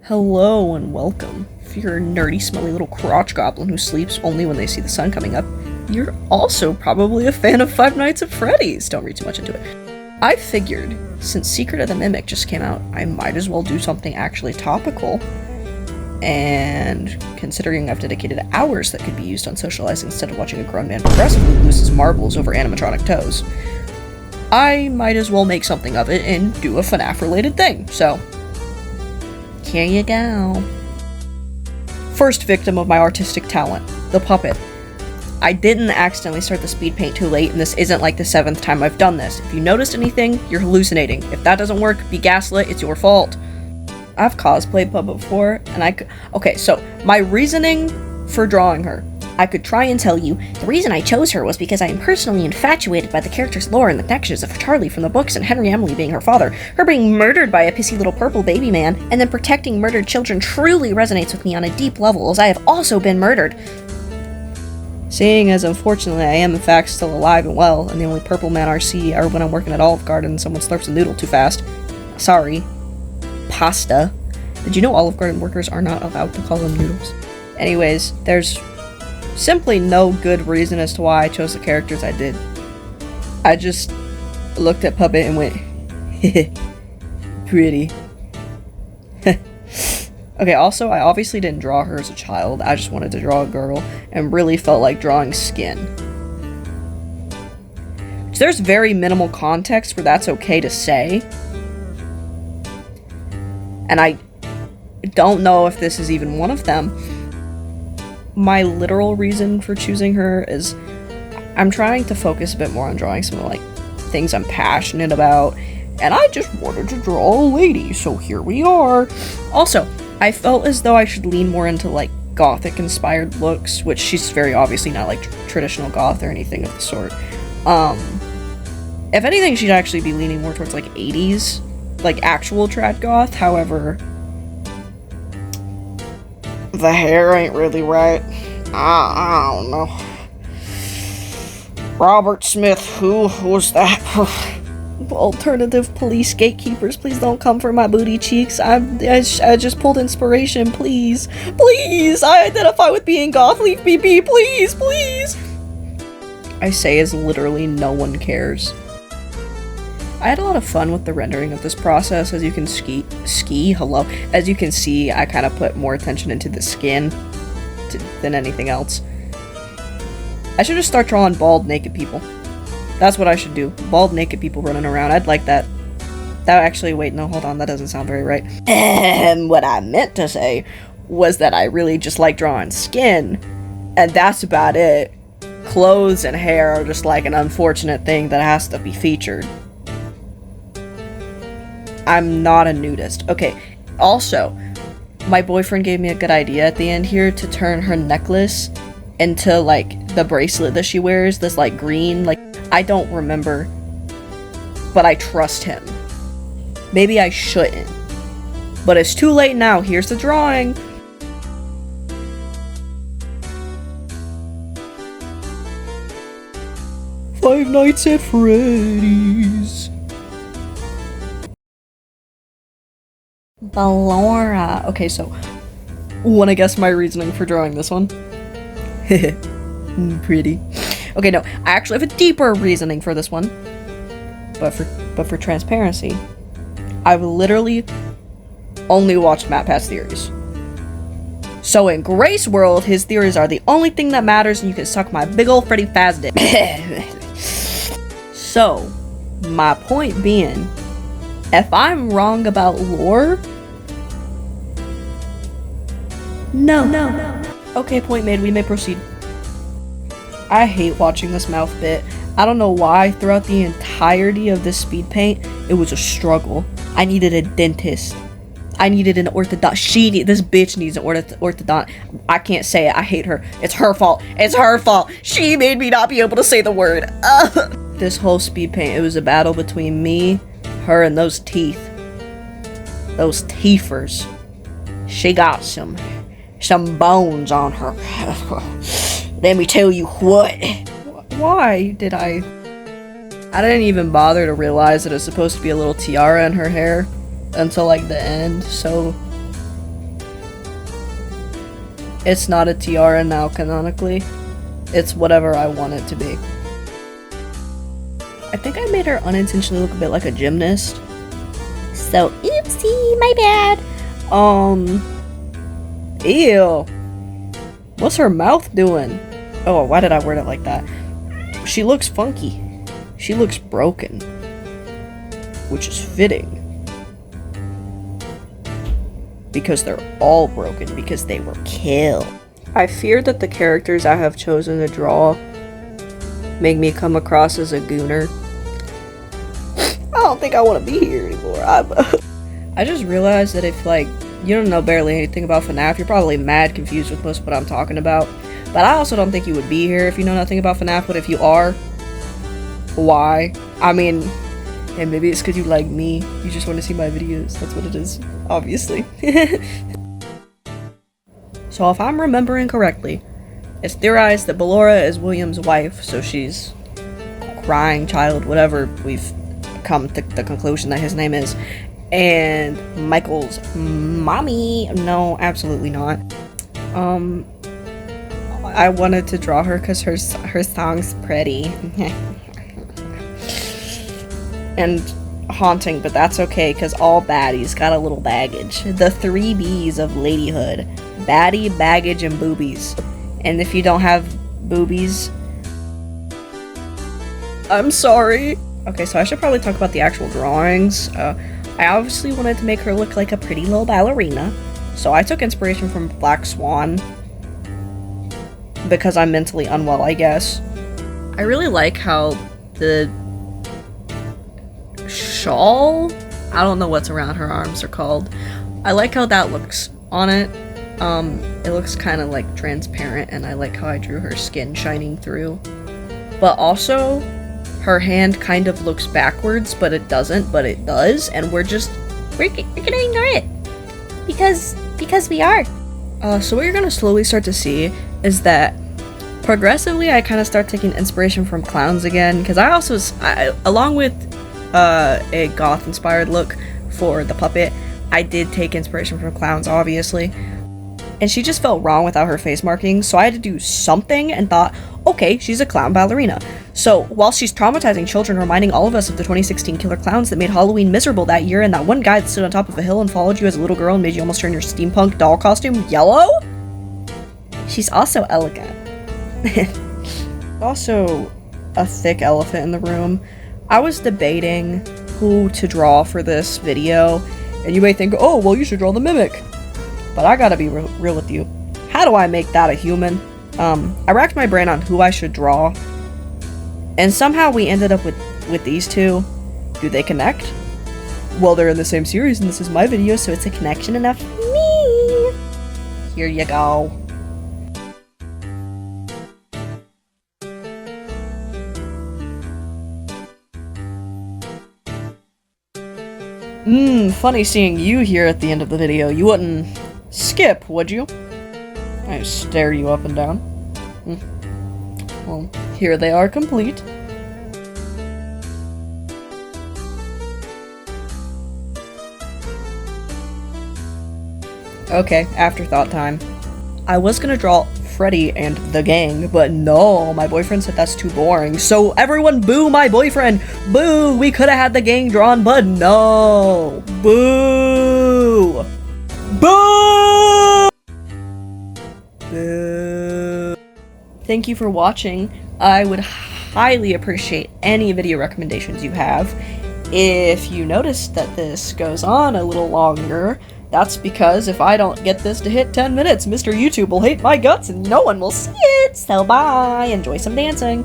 Hello and welcome. If you're a nerdy, smelly little crotch goblin who sleeps only when they see the sun coming up, you're also probably a fan of Five Nights at Freddy's. Don't read too much into it. I figured, since Secret of the Mimic just came out, I might as well do something actually topical. And considering I've dedicated hours that could be used on socializing instead of watching a grown man progressively lose his marbles over animatronic toes, I might as well make something of it and do a FNAF-related thing. So, here you go. First victim of my artistic talent, the puppet. I didn't accidentally start the speed paint too late, and this isn't like the 7th time I've done this. If you noticed anything, you're hallucinating. If that doesn't work, be gaslit, it's your fault. I've cosplayed Puppet before, and okay, so my reasoning for drawing her. I could try and tell you, the reason I chose her was because I am personally infatuated by the character's lore and the connections of Charlie from the books and Henry Emily being her father. Her being murdered by a pissy little purple baby man, and then protecting murdered children truly resonates with me on a deep level, as I have also been murdered. Seeing as unfortunately I am in fact still alive and well, and the only purple man I see are when I'm working at Olive Garden and someone slurps a noodle too fast. Sorry. Pasta. Did you know Olive Garden workers are not allowed to call them noodles? Anyways, there's simply no good reason as to why I chose the characters I did. I just looked at Puppet and went, pretty. Okay, also, I obviously didn't draw her as a child. I just wanted to draw a girl and really felt like drawing skin. So there's very minimal context where that's okay to say. And I don't know if this is even one of them. My literal reason for choosing her is I'm trying to focus a bit more on drawing some like things I'm passionate about, and I just wanted to draw a lady, so here we are. Also, I felt as though I should lean more into like gothic inspired looks, which she's very obviously not like traditional goth or anything of the sort. If anything, she'd actually be leaning more towards like 80s, like actual trad goth. However, the hair ain't really right. I don't know. Robert Smith, who was that? Alternative police gatekeepers, please don't come for my booty cheeks. I just pulled inspiration, please. Please, I identify with being goth, leave me be, please, please. I say as literally no one cares. I had a lot of fun with the rendering of this process. As you can As you can see, I kind of put more attention into the skin than anything else. I should just start drawing bald, naked people. That's what I should do. Bald, naked people running around. I'd like that. Wait, no, hold on, that doesn't sound very right. And what I meant to say was that I really just like drawing skin, and that's about it. Clothes and hair are just like an unfortunate thing that has to be featured. I'm not a nudist. Okay, also, my boyfriend gave me a good idea at the end here to turn her necklace into, like, the bracelet that she wears, this, like, green, like, I don't remember, but I trust him. Maybe I shouldn't, but it's too late now. Here's the drawing. Five Nights at Freddy's. Ballora. Okay, so, wanna guess my reasoning for drawing this one? Pretty. Okay, no, I actually have a deeper reasoning for this one. But for transparency, I've literally only watched MatPat's theories. So in Grace World, his theories are the only thing that matters, and you can suck my big ol' Freddy Faz dick. So, my point being, if I'm wrong about lore, no. Okay, point made, we may proceed. I hate watching this mouth bit. I don't know why, throughout the entirety of this speed paint, it was a struggle. I needed a dentist. I needed an orthodontist. This bitch needs an orthodont. I can't say it, I hate her. It's her fault. It's her fault. She made me not be able to say the word. This whole speed paint, it was a battle between me, her, and those teeth. Those teethers. She got some bones on her. Let me tell you what. Why did I didn't even bother to realize that it's supposed to be a little tiara in her hair until like the end, so It's not a tiara now, canonically. It's whatever I want it to be. I think I made her unintentionally look a bit like a gymnast. So, oopsie, my bad. Ew. What's her mouth doing? Oh, why did I word it like that? She looks funky. She looks broken. Which is fitting. Because they're all broken, because they were killed. I fear that the characters I have chosen to draw make me come across as a gooner. I don't think I want to be here anymore. I just realized that if, like, you don't know barely anything about FNAF, you're probably mad confused with most of what I'm talking about. But I also don't think you would be here if you know nothing about FNAF, but if you are, why? I mean, and maybe it's because you like me. You just want to see my videos. That's what it is, obviously. So if I'm remembering correctly, it's theorized that Ballora is William's wife, so she's crying child, whatever we've come to the conclusion that his name is, and Michael's mommy. No, absolutely not. I wanted to draw her because her song's pretty. And haunting, but that's okay because all baddies got a little baggage. The 3 B's of ladyhood: baddie, baggage, and boobies. And if you don't have boobies, I'm sorry. Okay, so I should probably talk about the actual drawings. I obviously wanted to make her look like a pretty little ballerina, so I took inspiration from Black Swan because I'm mentally unwell, I guess. I really like how the shawl, I don't know what's around her arms are called. I like how that looks on it. It looks kind of like transparent, and I like how I drew her skin shining through. But also, her hand kind of looks backwards, but it doesn't, but it does, and we're gonna ignore it. Because we are. So what you're gonna slowly start to see is that progressively I kind of start taking inspiration from clowns again, because I along with a goth-inspired look for the puppet, I did take inspiration from clowns, obviously. And she just felt wrong without her face markings, so I had to do something and thought, okay, she's a clown ballerina. So, while she's traumatizing children, reminding all of us of the 2016 killer clowns that made Halloween miserable that year, and that one guy that stood on top of a hill and followed you as a little girl and made you almost turn your steampunk doll costume yellow, she's also elegant. Also, a thick elephant in the room. I was debating who to draw for this video, and you may think, oh, well, you should draw the Mimic. But I gotta be real with you. How do I make that a human? I racked my brain on who I should draw, and somehow we ended up with these two. Do they connect? Well, they're in the same series, and this is my video, so it's a connection enough for me. Here you go. Funny seeing you here at the end of the video. You wouldn't skip, would you? I stare you up and down. Well, here they are complete. Okay, afterthought time. I was gonna draw Freddy and the gang, but no, my boyfriend said that's too boring. So everyone boo my boyfriend! Boo! We could have had the gang drawn, but no! Boo! Boo! Boo! Thank you for watching. I would highly appreciate any video recommendations you have. If you notice that this goes on a little longer, that's because if I don't get this to hit 10 minutes, Mr. YouTube will hate my guts and no one will see it. So bye. Enjoy some dancing.